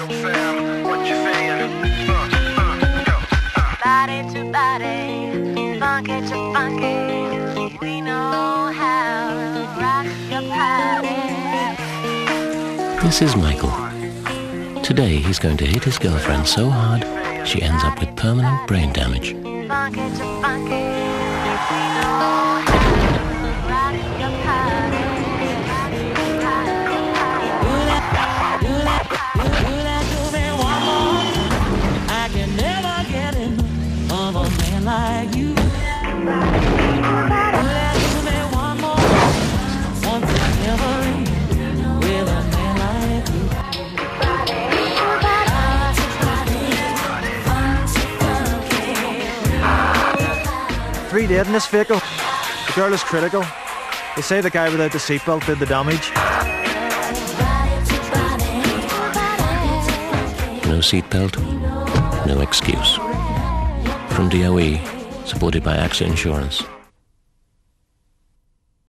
Body to body, funky to funky, we know how to rock your party. This is Michael. Today he's going to hit his girlfriend so hard she ends up with permanent brain damage. Funky to funky, we know how to rock your party. Do me one more. I can never get enough of a man like you. Do me one more. Once and never again with a man like you. Three dead in this vehicle. The girl is critical. They say the guy without the seatbelt did the damage. No seatbelt, no excuse. From DOE, supported by AXA Insurance.